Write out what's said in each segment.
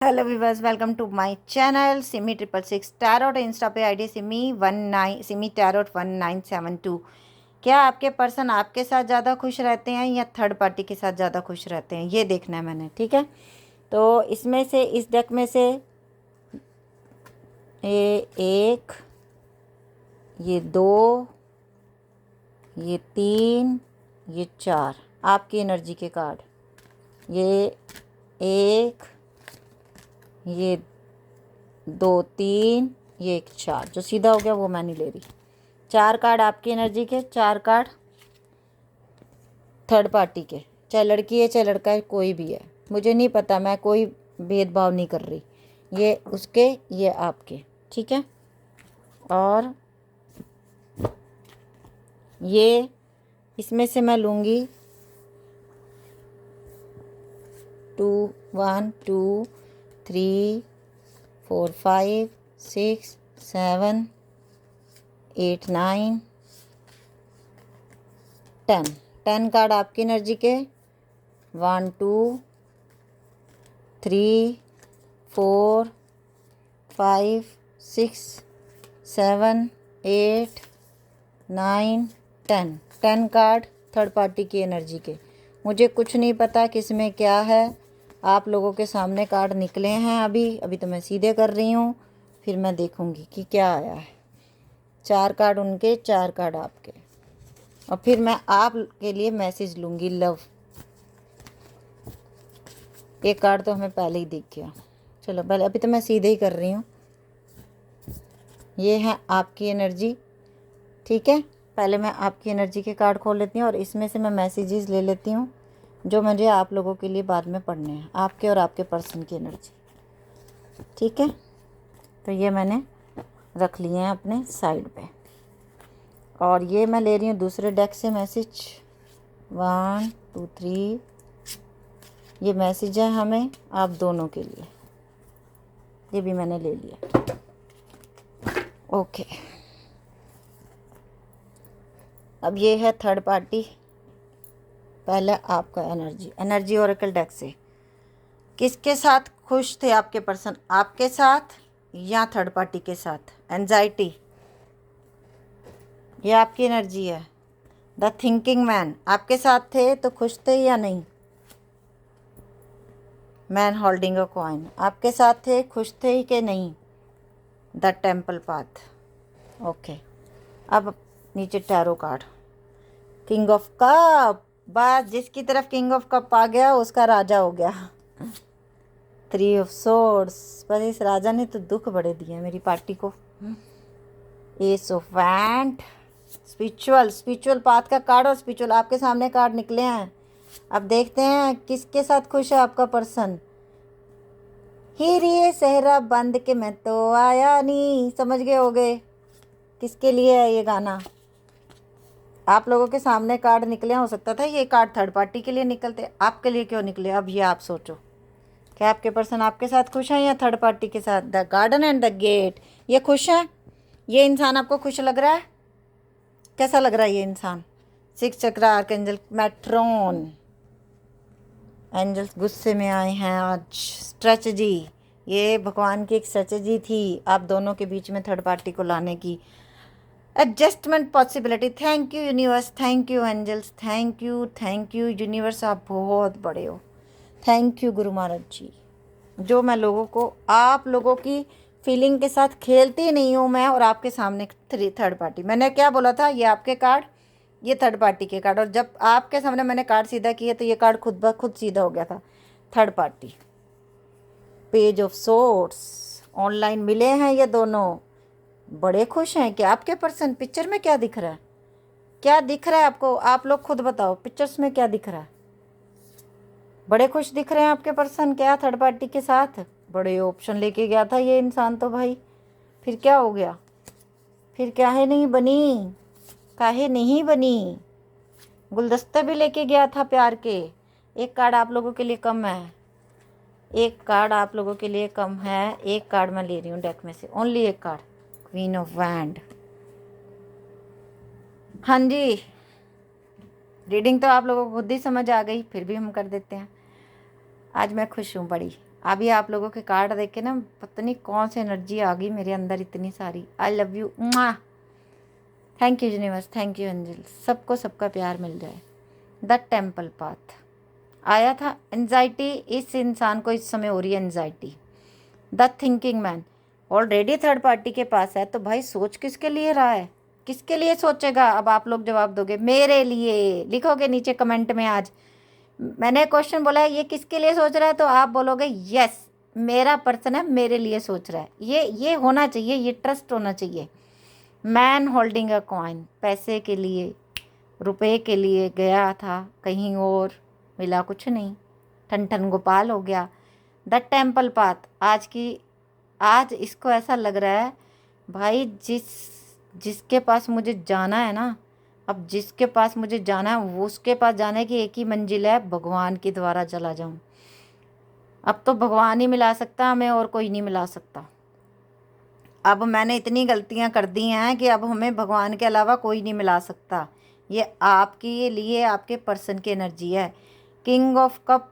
Hello viewers, welcome to my channel Simi 666 tarot. Insta पे ID Simi tarot 1972। क्या आपके person आपके साथ ज़्यादा खुश रहते हैं या थर्ड पार्टी के साथ ज़्यादा खुश रहते हैं, ये देखना है मैंने। ठीक है, तो इसमें से इस डेक में से ये एक, ये दो, ये तीन, ये चार आपकी एनर्जी के कार्ड। ये एक, ये दो, तीन, ये एक, चार। जो सीधा हो गया वो मैं नहीं ले रही। चार कार्ड आपकी एनर्जी के, चार कार्ड थर्ड पार्टी के। चाहे लड़की है चाहे लड़का है, कोई भी है, मुझे नहीं पता, मैं कोई भेदभाव नहीं कर रही। ये उसके, ये आपके। ठीक है, और ये इसमें से मैं लूँगी 2 1 2 3 4 5 6 7 8 9 10 कार्ड आपकी एनर्जी के। 1 2 3 4 5 6 7 8 9 10 कार्ड थर्ड पार्टी की एनर्जी के। मुझे कुछ नहीं पता किस में क्या है, आप लोगों के सामने कार्ड निकले हैं। अभी तो मैं सीधे कर रही हूँ, फिर मैं देखूँगी कि क्या आया है। चार कार्ड उनके, चार कार्ड आपके, और फिर मैं आप के लिए मैसेज लूँगी, लव। एक कार्ड तो हमें पहले ही दिख गया। चलो पहले, अभी तो मैं सीधे ही कर रही हूँ। ये है आपकी एनर्जी। ठीक है, पहले मैं आपकी एनर्जी के कार्ड खोल लेती हूँ और इसमें से मैं मैसेजेस ले लेती हूँ जो मुझे आप लोगों के लिए बाद में पढ़ने हैं, आपके और आपके पर्सन की एनर्जी। ठीक है, तो ये मैंने रख लिए हैं अपने साइड पे, और ये मैं ले रही हूँ दूसरे डेक से मैसेज। 1 2 3, ये मैसेज है हमें आप दोनों के लिए, ये भी मैंने ले लिया। ओके, अब ये है थर्ड पार्टी। पहले आपका एनर्जी ओरेकल डेक से किसके साथ खुश थे आपके पर्सन, आपके साथ या थर्ड पार्टी के साथ। एंजाइटी, ये आपकी एनर्जी है। द थिंकिंग मैन, आपके साथ थे तो खुश थे या नहीं। मैन होल्डिंग अ कॉइन, आपके साथ थे, खुश थे ही कि नहीं। The temple path. ओके, अब नीचे tarot card. King of cup, बस जिसकी तरफ किंग ऑफ कप आ गया उसका राजा हो गया। 3 ऑफ सोर्ड्स, पर इस राजा ने तो दुख बड़े दिए मेरी पार्टी को। S of wand, spiritual path का कार्ड, और स्पिरिचुअल आपके सामने कार्ड निकले हैं। अब देखते हैं किसके साथ खुश है आपका पर्सन। हीरिए सहरा बंद के मैं तो आया नहीं, समझ गए होगे किसके लिए है ये गाना। आप लोगों के सामने कार्ड निकले, हो सकता था ये कार्ड थर्ड पार्टी के लिए निकलते, आपके लिए क्यों निकले, अब ये आप सोचो। क्या आपके पर्सन आपके साथ खुश हैं या थर्ड पार्टी के साथ। The garden and the gate, ये खुश है। ये इंसान आपको खुश लग रहा है, कैसा लग रहा है ये इंसान। 6 चक्र आर्कएंजल मैट्रोन, एंजल्स गुस्से में आए हैं आज। स्ट्रेटजी, ये भगवान की एक स्ट्रेटजी थी आप दोनों के बीच में थर्ड पार्टी को लाने की। Adjustment possibility, thank you universe, thank you angels, thank you universe, आप बहुत बड़े हो। थैंक यू गुरु महाराज जी, जो मैं लोगों को, आप लोगों की फीलिंग के साथ खेलती नहीं हूँ मैं, और आपके सामने थर्ड पार्टी। मैंने क्या बोला था, ये आपके कार्ड, ये थर्ड पार्टी के कार्ड, और जब आपके सामने मैंने कार्ड सीधा किया तो ये कार्ड खुद ब खुद सीधा हो गया था, third party. Page of swords, online मिले हैं ये दोनों, बड़े खुश हैं। कि आपके पर्सन, पिक्चर में क्या दिख रहा है, क्या दिख रहा है आपको, आप लोग खुद बताओ पिक्चर्स में क्या दिख रहा है। बड़े खुश दिख रहे हैं आपके पर्सन क्या थर्ड पार्टी के साथ। बड़े ऑप्शन लेके गया था ये इंसान तो भाई, फिर क्या हो गया, फिर काहे नहीं बनी, काहे नहीं बनी। गुलदस्ते भी लेके गया था प्यार के। एक कार्ड आप लोगों के लिए कम है, एक कार्ड आप लोगों के लिए कम है। एक कार्ड मैं ले रही हूँ डेक में से, ओनली एक कार्ड, क्वीन ऑफ वैंड। हाँ जी, रीडिंग तो आप लोगों को खुद ही समझ आ गई, फिर भी हम कर देते हैं। आज मैं खुश हूँ बड़ी, अभी आप लोगों के कार्ड देख के ना पता नहीं कौन सी एनर्जी आ गई मेरे अंदर इतनी सारी। I love you. Thank you universe, thank you angel. सबको सबका प्यार मिल जाए। द टेम्पल पाथ आया था। एंजाइटी, इस इंसान को इस समय हो रही है anxiety. The thinking man already third party के पास है, तो भाई सोच किसके लिए रहा है, किसके लिए सोचेगा? अब आप लोग जवाब दोगे मेरे लिए, लिखोगे नीचे कमेंट में। आज मैंने क्वेश्चन बोला है ये किसके लिए सोच रहा है, तो आप बोलोगे यस मेरा पर्सन है, मेरे लिए सोच रहा है। ये होना चाहिए, ये ट्रस्ट होना चाहिए। मैन होल्डिंग अ कॉइन, पैसे के लिए, रुपए के लिए गया था कहीं और, मिला कुछ नहीं, ठन ठन गोपाल हो गया। द टेम्पल पाथ आज इसको ऐसा लग रहा है भाई जिसके पास मुझे जाना है ना, अब जिसके पास मुझे जाना है वो उसके पास जाने की एक ही मंजिल है, भगवान के द्वारा चला जाऊं। अब तो भगवान ही मिला सकता है हमें, और कोई नहीं मिला सकता। अब मैंने इतनी गलतियां कर दी हैं कि अब हमें भगवान के अलावा कोई नहीं मिला सकता। ये आपके लिए आपके पर्सन की एनर्जी है। किंग ऑफ कप,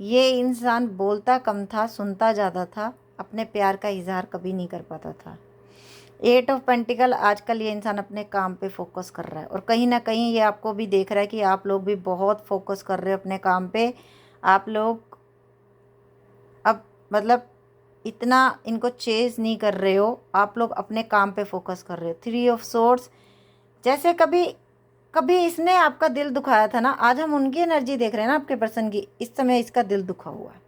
ये इंसान बोलता कम था, सुनता ज़्यादा था, अपने प्यार का इजहार कभी नहीं कर पाता था। एट ऑफ पेंटिकल, आजकल ये इंसान अपने काम पे फोकस कर रहा है, और कहीं ना कहीं ये आपको भी देख रहा है कि आप लोग भी बहुत फोकस कर रहे हो अपने काम पे। आप लोग अब मतलब इतना इनको चेज नहीं कर रहे हो, आप लोग अपने काम पे फोकस कर रहे हो। थ्री ऑफ सोर्ड्स, जैसे कभी कभी इसने आपका दिल दुखाया था ना, आज हम उनकी एनर्जी देख रहे हैं ना आपके पर्सन की। इस समय इसका दिल दुखा हुआ है,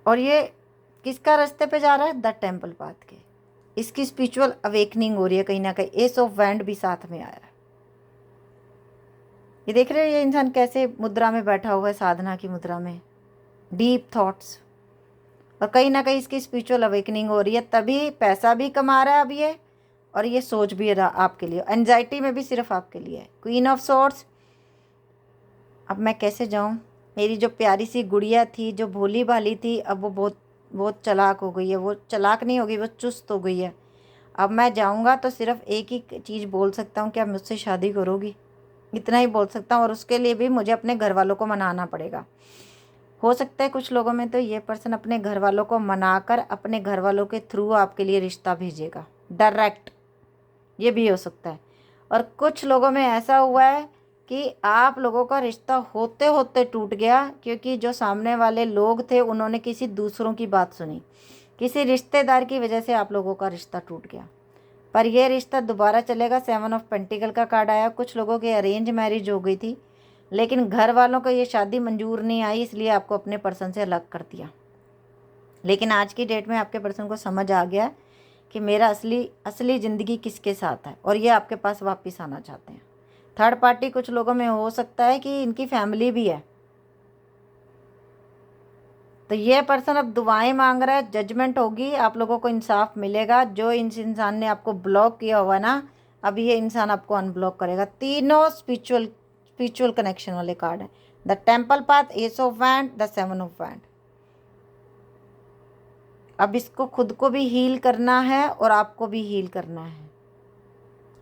और ये किसका रास्ते पे जा रहा है? द टेम्पल पाथ के। इसकी स्पिरिचुअल अवेकनिंग हो रही है कहीं ना कहीं। एस ऑफ वैंड भी साथ में आया है। ये देख रहे हो ये इंसान कैसे मुद्रा में बैठा हुआ है, साधना की मुद्रा में, डीप थॉट्स, और कहीं ना कहीं इसकी स्पिरिचुअल अवेकनिंग हो रही है, तभी पैसा भी कमा रहा है अब ये, और ये सोच भी रहा आपके लिए। एंजाइटी में भी सिर्फ आपके लिए है। क्वीन ऑफ सोर्ड्स, अब मैं कैसे जाऊं? मेरी जो प्यारी सी गुड़िया थी, जो भोली भाली थी, अब वो बहुत बहुत चालाक हो गई है। वो चालाक नहीं हो गई, वो चुस्त हो गई है। अब मैं जाऊंगा तो सिर्फ एक ही चीज़ बोल सकता हूँ, क्या मुझसे शादी करोगी? इतना ही बोल सकता हूँ, और उसके लिए भी मुझे अपने घर वालों को मनाना पड़ेगा। हो सकता है कुछ लोगों में तो ये पर्सन अपने घर वालों को मनाकर अपने घर वालों के थ्रू आपके लिए रिश्ता भेजेगा डायरेक्ट, ये भी हो सकता है। और कुछ लोगों में ऐसा हुआ है कि आप लोगों का रिश्ता होते होते टूट गया, क्योंकि जो सामने वाले लोग थे उन्होंने किसी दूसरों की बात सुनी, किसी रिश्तेदार की वजह से आप लोगों का रिश्ता टूट गया। पर यह रिश्ता दोबारा चलेगा। 7 ऑफ पेंटिकल का कार्ड आया। कुछ लोगों की अरेंज मैरिज हो गई थी, लेकिन घर वालों को ये शादी मंजूर नहीं आई, इसलिए आपको अपने पर्सन से अलग कर दिया। लेकिन आज की डेट में आपके पर्सन को समझ आ गया कि मेरा असली ज़िंदगी किसके साथ है, और ये आपके पास वापस आना चाहते हैं। थर्ड पार्टी कुछ लोगों में हो सकता है कि इनकी फैमिली भी है, तो ये पर्सन अब दुआएं मांग रहा है। जजमेंट होगी, आप लोगों को इंसाफ मिलेगा। जो इस इंसान ने आपको ब्लॉक किया हुआ ना, अब ये इंसान आपको अनब्लॉक करेगा। तीनों स्पिरिचुअल कनेक्शन वाले कार्ड है। The temple path, S of wand, the 7 of wand. अब इसको खुद को भी हील करना है और आपको भी हील करना है,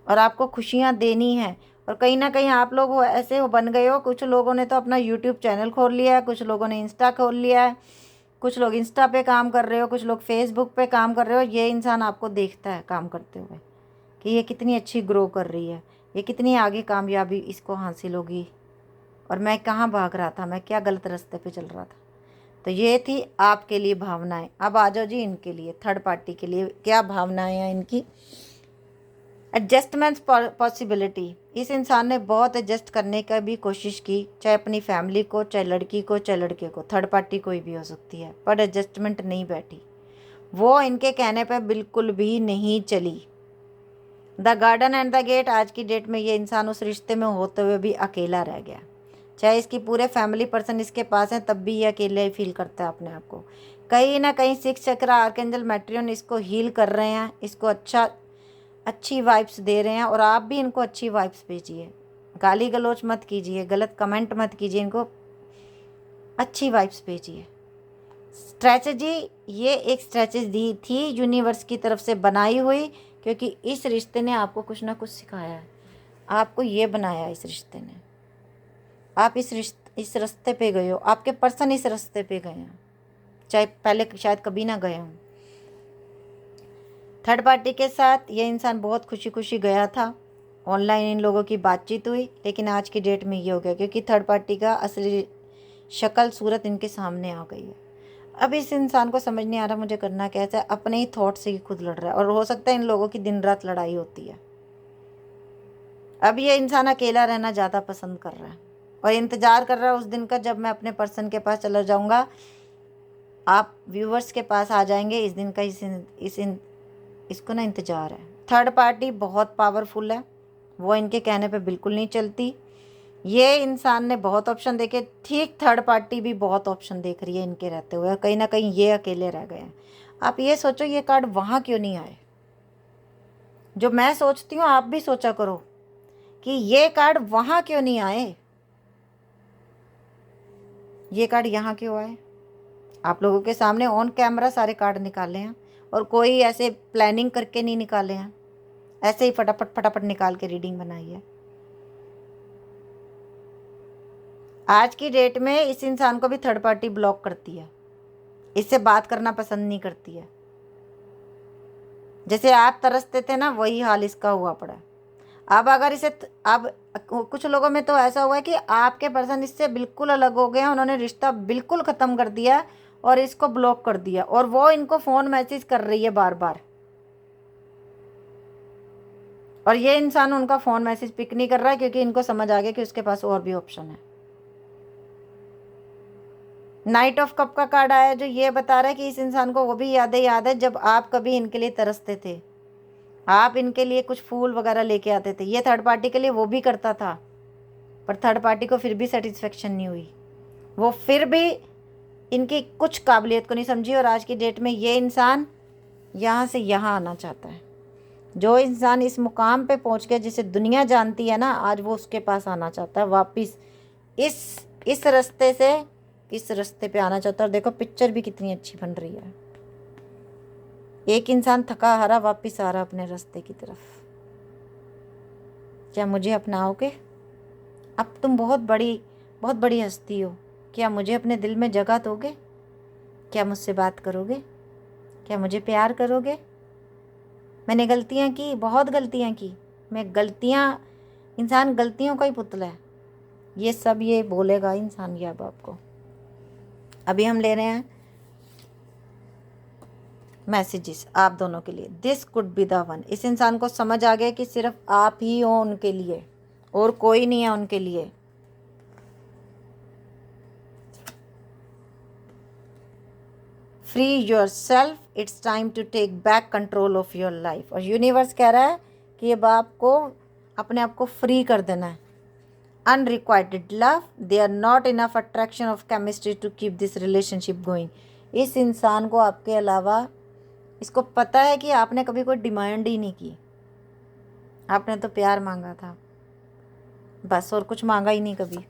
और आपको खुशियाँ देनी है। और कहीं ना कहीं आप लोग ऐसे हो बन गए हो, कुछ लोगों ने तो अपना यूट्यूब चैनल खोल लिया है, कुछ लोगों ने इंस्टा खोल लिया है, कुछ लोग इंस्टा पे काम कर रहे हो, कुछ लोग फेसबुक पे काम कर रहे हो। ये इंसान आपको देखता है काम करते हुए कि ये कितनी अच्छी ग्रो कर रही है, ये कितनी आगे कामयाबी इसको हासिल होगी, और मैं कहाँ भाग रहा था, मैं क्या गलत रास्ते पे चल रहा था। तो ये थी आपके लिए भावनाएं। अब आ जाओ जी इनके लिए, थर्ड पार्टी के लिए क्या भावनाएं हैं इनकी। एडजस्टमेंट पॉसिबिलिटी, इस इंसान ने बहुत एडजस्ट करने का भी कोशिश की, चाहे अपनी फैमिली को, चाहे लड़की को, चाहे लड़के को। थर्ड पार्टी कोई भी हो सकती है, पर एडजस्टमेंट नहीं बैठी, वो इनके कहने पे बिल्कुल भी नहीं चली। The garden and the gate, आज की डेट में ये इंसान उस रिश्ते में होते हुए भी अकेला रह गया। चाहे इसकी पूरे फैमिली पर्सन इसके पास हैं, तब भी ये अकेला ही फील करता है अपने आप को। कहीं ना कहीं 6 चक्र आर्कएंजल मैट्रियन इसको हील कर रहे हैं, इसको अच्छी वाइब्स दे रहे हैं, और आप भी इनको अच्छी वाइब्स भेजिए। गाली गलौच मत कीजिए, गलत कमेंट मत कीजिए, इनको अच्छी वाइब्स भेजिए। स्ट्रैटेजी, ये एक स्ट्रैटेजी थी यूनिवर्स की तरफ से बनाई हुई, क्योंकि इस रिश्ते ने आपको कुछ ना कुछ सिखाया है, आपको ये बनाया इस रिश्ते ने। आप इस रास्ते पे गए हो, आपके पर्सन इस रास्ते पे गए हैं, चाहे पहले शायद कभी ना गए हों। थर्ड पार्टी के साथ ये इंसान बहुत खुशी खुशी गया था, ऑनलाइन इन लोगों की बातचीत हुई, लेकिन आज की डेट में ये हो गया क्योंकि थर्ड पार्टी का असली शक्ल सूरत इनके सामने आ गई है। अब इस इंसान को समझ नहीं आ रहा मुझे करना कैसा है, अपने ही थॉट से ही खुद लड़ रहा है, और हो सकता है इन लोगों की दिन रात लड़ाई होती है। अब ये इंसान अकेला रहना ज़्यादा पसंद कर रहा है और इंतज़ार कर रहा है उस दिन का जब मैं अपने पर्सन के पास चला जाऊँगा। आप व्यूवर्स के पास आ जाएंगे इस दिन का, इसको ना इंतज़ार है। थर्ड पार्टी बहुत पावरफुल है, वो इनके कहने पे बिल्कुल नहीं चलती। ये इंसान ने बहुत ऑप्शन देखे, ठीक थर्ड पार्टी भी बहुत ऑप्शन देख रही है इनके रहते हुए, कहीं ना कहीं ये अकेले रह गए हैं। आप ये सोचो ये कार्ड वहाँ क्यों नहीं आए, जो मैं सोचती हूँ आप भी सोचा करो कि ये कार्ड वहाँ क्यों नहीं आए, ये कार्ड यहाँ क्यों आए। आप लोगों के सामने ऑन कैमरा सारे कार्ड निकाले हैं और कोई ऐसे प्लानिंग करके नहीं निकाले हैं, ऐसे ही फटाफट फटाफट निकाल के रीडिंग बनाई है। आज की डेट में इस इंसान को भी थर्ड पार्टी ब्लॉक करती है, इससे बात करना पसंद नहीं करती है। जैसे आप तरसते थे ना, वही हाल इसका हुआ पड़ा है। अब अगर इसे अब कुछ लोगों में तो ऐसा हुआ है कि आपके पर्सन इससे बिल्कुल अलग हो गए हैं, उन्होंने रिश्ता बिल्कुल ख़त्म कर दिया और इसको ब्लॉक कर दिया, और वो इनको फ़ोन मैसेज कर रही है बार बार, और ये इंसान उनका फ़ोन मैसेज पिक नहीं कर रहा है क्योंकि इनको समझ आ गया कि उसके पास और भी ऑप्शन है। नाइट ऑफ कप का कार्ड आया जो ये बता रहा है कि इस इंसान को वो भी यादें याद है जब आप कभी इनके लिए तरसते थे, आप इनके लिए कुछ फूल वगैरह लेके आते थे, ये थर्ड पार्टी के लिए वो भी करता था, पर थर्ड पार्टी को फिर भी सेटिस्फेक्शन नहीं हुई, वो फिर भी इनकी कुछ काबिलियत को नहीं समझी, और आज की डेट में ये इंसान यहाँ से यहाँ आना चाहता है। जो इंसान इस मुकाम पे पहुँच गया जिसे दुनिया जानती है ना, आज वो उसके पास आना चाहता है वापस, इस रास्ते से इस रास्ते पे आना चाहता है। और देखो पिक्चर भी कितनी अच्छी बन रही है, एक इंसान थका हारा वापस आ रहा अपने रास्ते की तरफ। क्या मुझे अपनाओगे? अब तुम बहुत बड़ी हस्ती हो, क्या मुझे अपने दिल में जगह दोगे? क्या मुझसे बात करोगे? क्या मुझे प्यार करोगे? मैंने गलतियाँ की, बहुत गलतियाँ की, इंसान गलतियों का ही पुतला है, ये सब ये बोलेगा इंसान ये अब आपको। अभी हम ले रहे हैं मैसेजेस आप दोनों के लिए। This could be the one. इस इंसान को समझ आ गया कि सिर्फ आप ही हो उनके लिए और कोई नहीं है उनके लिए। Free yourself, it's time to take back control of your life. और यूनिवर्स कह रहा है कि अब आपको अपने आप को फ्री कर देना है। Unrequited love, they are not enough attraction of chemistry to keep this relationship going. इस इंसान को आपके अलावा, इसको पता है कि आपने कभी कोई डिमांड ही नहीं की, आपने तो प्यार मांगा था बस, और कुछ मांगा ही नहीं कभी।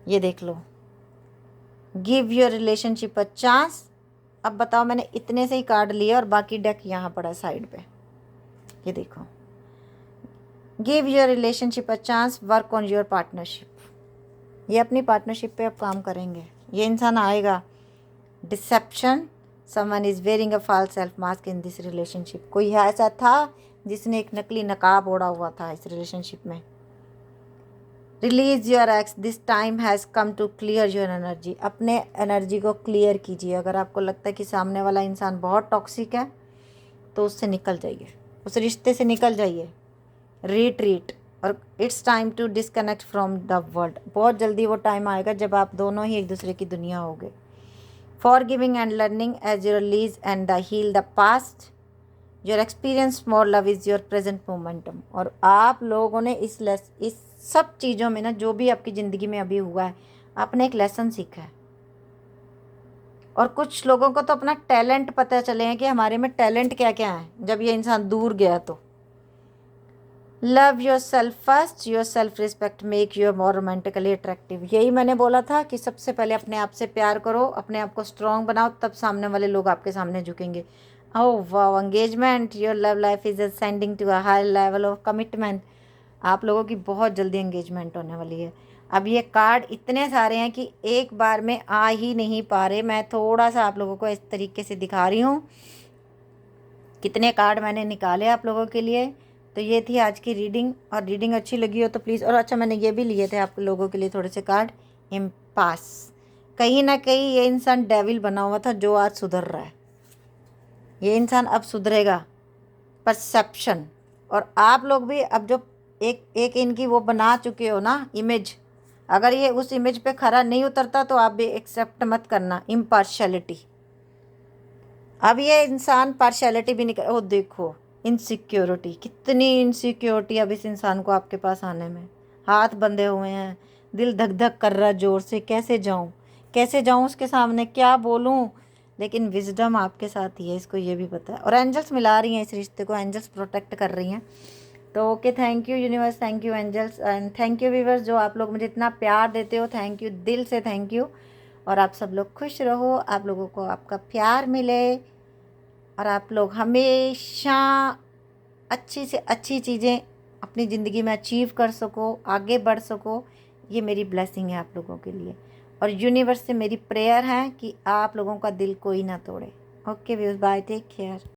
ये देख लो, give your relationship a chance. अब बताओ, मैंने इतने से ही कार्ड लिए और बाकी डेक यहाँ पड़ा साइड पे, ये देखो। Give your relationship a chance, work on your partnership. ये अपनी पार्टनरशिप पे अब काम करेंगे। ये इंसान आएगा। Deception, someone is wearing a false self mask in this relationship. कोई ऐसा था जिसने एक नकली नकाब ओढ़ा हुआ था इस रिलेशनशिप में। Release your ex, this time has come to clear your energy. अपने एनर्जी को क्लियर कीजिए। अगर आपको लगता है कि सामने वाला इंसान बहुत टॉक्सिक है तो उससे निकल जाइए, उस रिश्ते से निकल जाइए, रिट्रीट। और it's time to disconnect from the world. बहुत जल्दी वो टाइम आएगा जब आप दोनों ही एक दूसरे की दुनिया होगे। Forgiving and learning as you release and the heal the past, your experience more love is your present momentum. और आप लोगों ने इस सब चीज़ों में ना, जो भी आपकी ज़िंदगी में अभी हुआ है, आपने एक लेसन सीखा है। और कुछ लोगों को तो अपना टैलेंट पता चले हैं कि हमारे में टैलेंट क्या क्या है जब ये इंसान दूर गया। तो love your self first, your self respect make you more romantically attractive. यही मैंने बोला था कि सबसे पहले अपने आप से प्यार करो, अपने आप को स्ट्रॉन्ग बनाओ, तब सामने वाले लोग आपके सामने झुकेंगे। Oh wow, engagement, your love life is ascending to a high level of commitment. आप लोगों की बहुत जल्दी एंगेजमेंट होने वाली है। अब ये कार्ड इतने सारे हैं कि एक बार में आ ही नहीं पा रहे। मैं थोड़ा सा आप लोगों को इस तरीके से दिखा रही हूँ कितने कार्ड मैंने निकाले आप लोगों के लिए। तो ये थी आज की रीडिंग, और रीडिंग अच्छी लगी हो तो प्लीज़, और अच्छा मैंने ये भी लिए थे आप लोगों के लिए थोड़े से कार्ड। इम्पास, कहीं ना कहीं ये इंसान डेविल बना हुआ था जो आज सुधर रहा है। ये इंसान अब सुधरेगा। परसेप्शन, और आप लोग भी अब जो एक एक इनकी वो बना चुके हो ना इमेज, अगर ये उस इमेज पे खरा नहीं उतरता तो आप भी एक्सेप्ट मत करना इम्पार्शलिटी। अब ये इंसान पार्शलिटी भी निकल, ओ देखो इनसिक्योरिटी, कितनी इनसिक्योरिटी अब इस इंसान को आपके पास आने में। हाथ बंधे हुए हैं, दिल धक धक कर रहा है जोर से, कैसे जाऊं उसके सामने, क्या बोलूं। लेकिन विजडम आपके साथ ही है, इसको ये भी पता है। और एंजल्स मिला रही हैं इस रिश्ते को, एंजल्स प्रोटेक्ट कर रही हैं। तो okay, thank you universe, thank you angels, and thank you viewers जो आप लोग मुझे इतना प्यार देते हो। थैंक यू, दिल से थैंक यू। और आप सब लोग खुश रहो, आप लोगों को आपका प्यार मिले, और आप लोग हमेशा अच्छी से अच्छी चीज़ें अपनी ज़िंदगी में अचीव कर सको, आगे बढ़ सको। ये मेरी ब्लेसिंग है आप लोगों के लिए, और यूनिवर्स से मेरी प्रेयर है कि आप लोगों का दिल कोई ना तोड़े। Okay viewers, bye, take care.